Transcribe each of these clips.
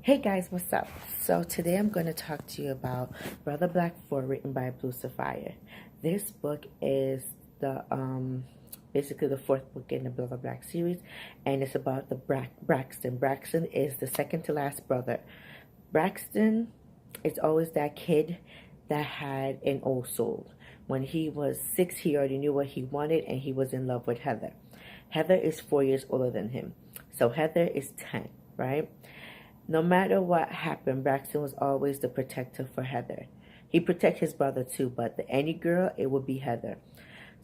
Hey guys, what's up? So today I'm going to talk to you about Brother Black 4 written by Blue Saffire. This book is the basically the fourth book in the Brother Black series, and it's about the Braxton. Braxton is the second to last brother. Braxton is always that kid that had an old soul. When he was 6, he already knew what he wanted and he was in love with Heather. Heather is 4 years older than him. So Heather is 10, right? No matter what happened, Braxton was always the protector for Heather. He protected his brother too, but any girl, it would be Heather.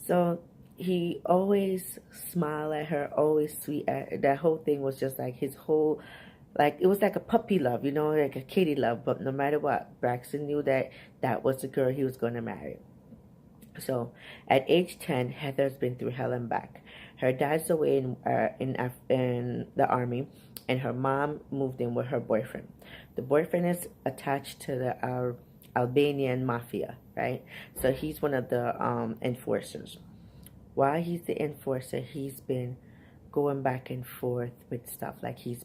So he always smiled at her, always sweet at her. That whole thing was just like his whole, like it was like a puppy love, like a kitty love. But no matter what, Braxton knew that that was the girl he was going to marry. So at age 10, Heather's been through hell and back. Her dad's away in the army, and her mom moved in with her boyfriend. The boyfriend is attached to the Albanian mafia, right? So he's one of the enforcers. While he's the enforcer, he's been going back and forth with stuff. Like he's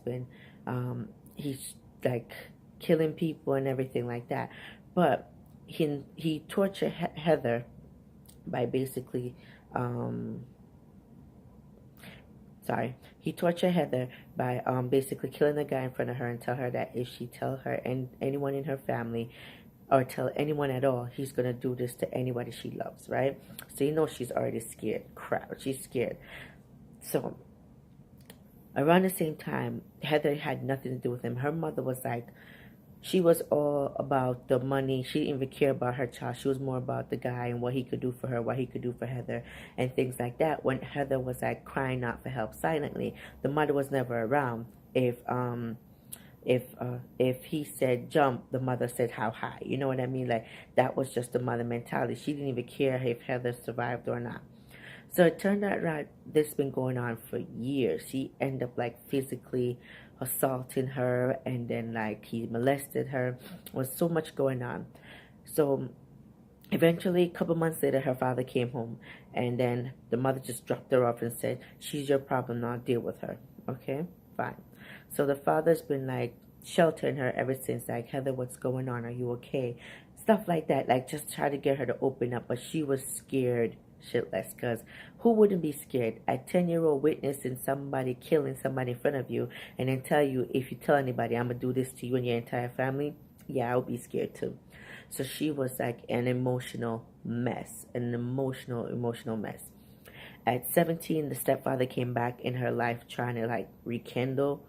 like killing people and everything like that. But he tortured Heather by basically he tortured Heather by basically killing the guy in front of her and tell her that if she tell her and anyone in her family or tell anyone at all, he's gonna do this to anybody she loves, right? So she's already scared. Crap, she's scared. So around the same time, Heather had nothing to do with him. Her mother was like, she was all about the money. She didn't even care about her child. She was more about the guy and what he could do for her, what he could do for Heather, and things like that. When Heather was like crying out for help silently, the mother was never around. If he said jump, the mother said how high. You know what I mean? Like that was just the mother mentality. She didn't even care if Heather survived or not. So it turned out right, this has been going on for years. He ended up like physically assaulting her, and then like he molested her. There was so much going on. So eventually, a couple months later, her father came home, and then the mother just dropped her off and said, "She's your problem now. Deal with her." Okay, fine. So the father's been like sheltering her ever since. Like, Heather, what's going on? Are you okay? Stuff like that. Like, just try to get her to open up, but she was scared shitless, because who wouldn't be scared? A 10-year-old witnessing somebody killing somebody in front of you and then tell you, if you tell anybody, I'm gonna do this to you and your entire family, yeah, I would be scared too. So she was like an emotional mess, emotional mess. At 17, the stepfather came back in her life trying to like rekindle.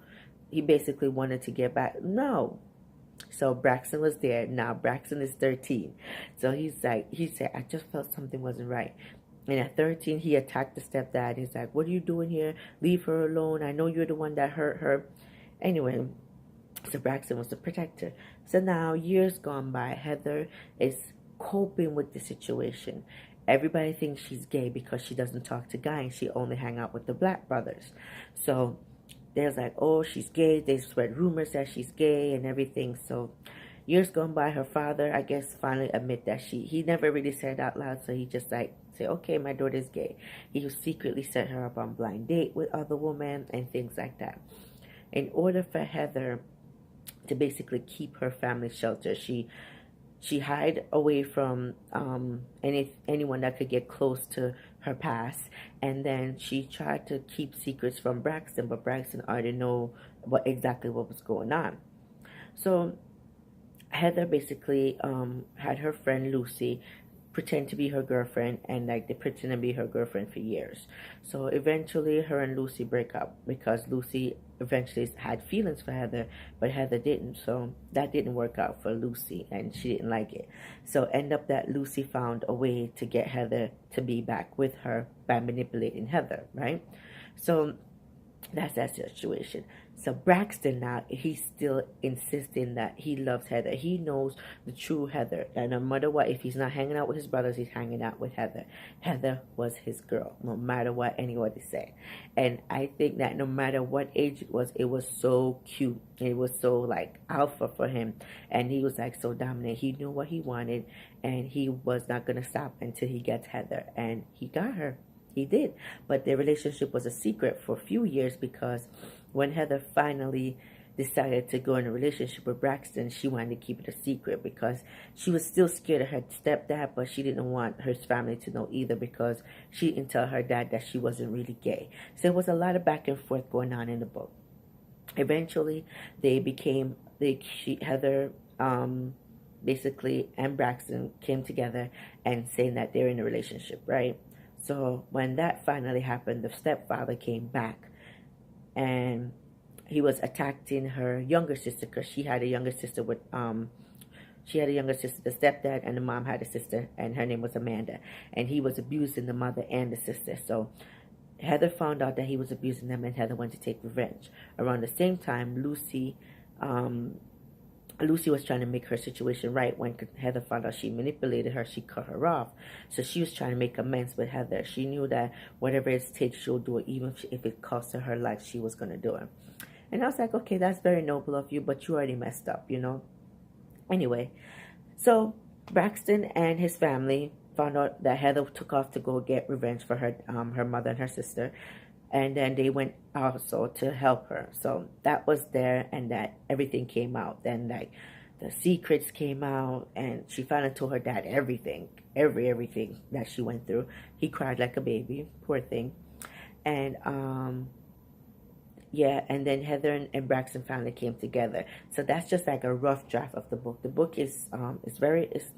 He basically wanted to get back. No. So Braxton was there. Now Braxton is 13. So he said, I just felt something wasn't right. And at 13, he attacked the stepdad. He's like, what are you doing here? Leave her alone. I know you're the one that hurt her. Anyway, so Braxton was the protector. So now, years gone by, Heather is coping with the situation. Everybody thinks she's gay because she doesn't talk to guys. She only hang out with the black brothers. So there's like, oh, she's gay. They spread rumors that she's gay and everything. So years gone by, her father, I guess, finally admit that he never really said it out loud, so he just like say, okay, my daughter's gay. He secretly set her up on blind date with other women and things like that. In order for Heather to basically keep her family sheltered, she hid away from anyone that could get close to her past, and then she tried to keep secrets from Braxton, but Braxton already know exactly what was going on. So Heather basically had her friend Lucy pretend to be her girlfriend, and like they pretend to be her girlfriend for years. So eventually her and Lucy break up because Lucy eventually had feelings for Heather, but Heather didn't. So that didn't work out for Lucy, and she didn't like it. So end up that Lucy found a way to get Heather to be back with her by manipulating Heather, right? So that's that situation. So Braxton now, he's still insisting that he loves Heather. He knows the true Heather. And no matter what, if he's not hanging out with his brothers, he's hanging out with Heather. Heather was his girl, no matter what anybody said. And I think that no matter what age it was so cute. It was so like alpha for him. And he was like so dominant. He knew what he wanted, and he was not going to stop until he gets Heather. And he got her. He did. But their relationship was a secret for a few years, because when Heather finally decided to go in a relationship with Braxton, she wanted to keep it a secret because she was still scared of her stepdad, but she didn't want her family to know either because she didn't tell her dad that she wasn't really gay. So there was a lot of back and forth going on in the book. Eventually, Heather, basically, and Braxton came together and saying that they're in a relationship, right? So when that finally happened, the stepfather came back and he was attacking her younger sister because she had a younger sister the stepdad, and the mom had a sister, and her name was Amanda, and he was abusing the mother and the sister. So Heather found out that he was abusing them, and Heather wanted to take revenge. Around the same time, Lucy was trying to make her situation right. When Heather found out she manipulated her, she cut her off. So she was trying to make amends with Heather. She knew that whatever it takes, she'll do it, even if it costs her life, she was going to do it. And I was like, okay, that's very noble of you, but you already messed up, you know? Anyway, so Braxton and his family found out that Heather took off to go get revenge for her mother and her sister, and then they went also to help her. So that was there, and that everything came out. Then like the secrets came out, and she finally told her dad everything that she went through. He cried like a baby, poor thing, and yeah, and then Heather and Braxton finally came together. So that's just like a rough draft of the book. The book is it's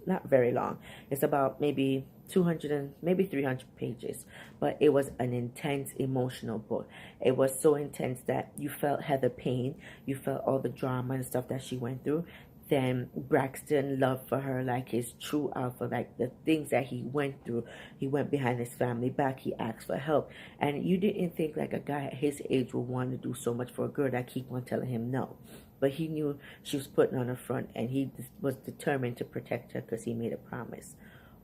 not very long. It's about maybe 200 and maybe 300 pages, but it was an intense emotional book. It was so intense that you felt Heather pain, you felt all the drama and stuff that she went through. Then Braxton love for her, like his true alpha, like the things that he went through. He went behind his family back. He asked for help, and you didn't think like a guy at his age would want to do so much for a girl that keep on telling him no. But he knew she was putting on her front, and he was determined to protect her because he made a promise.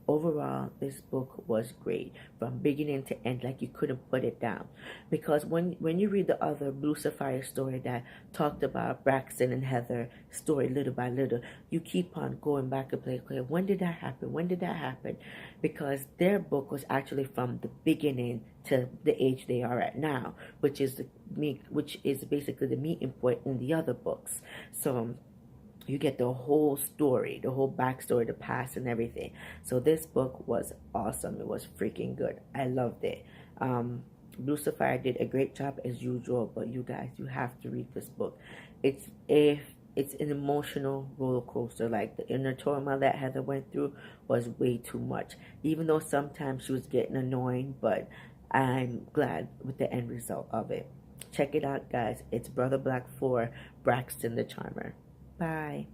Overall, this book was great from beginning to end. Like, you couldn't put it down, because when you read the other Blue Saffire story that talked about Braxton and Heather story little by little, you keep on going back and play, okay, when did that happen, when did that happen? Because their book was actually from the beginning to the age they are at now, which is basically the meeting point in the other books. So you get the whole story, the whole backstory, the past, and everything. So this book was awesome. It was freaking good. I loved it. Blue Sapphire did a great job as usual, but you guys, you have to read this book. It's an emotional roller coaster. Like, the inner turmoil that Heather went through was way too much. Even though sometimes she was getting annoying, but I'm glad with the end result of it. Check it out, guys. It's Brother Black 4, Braxton the Charmer. Bye.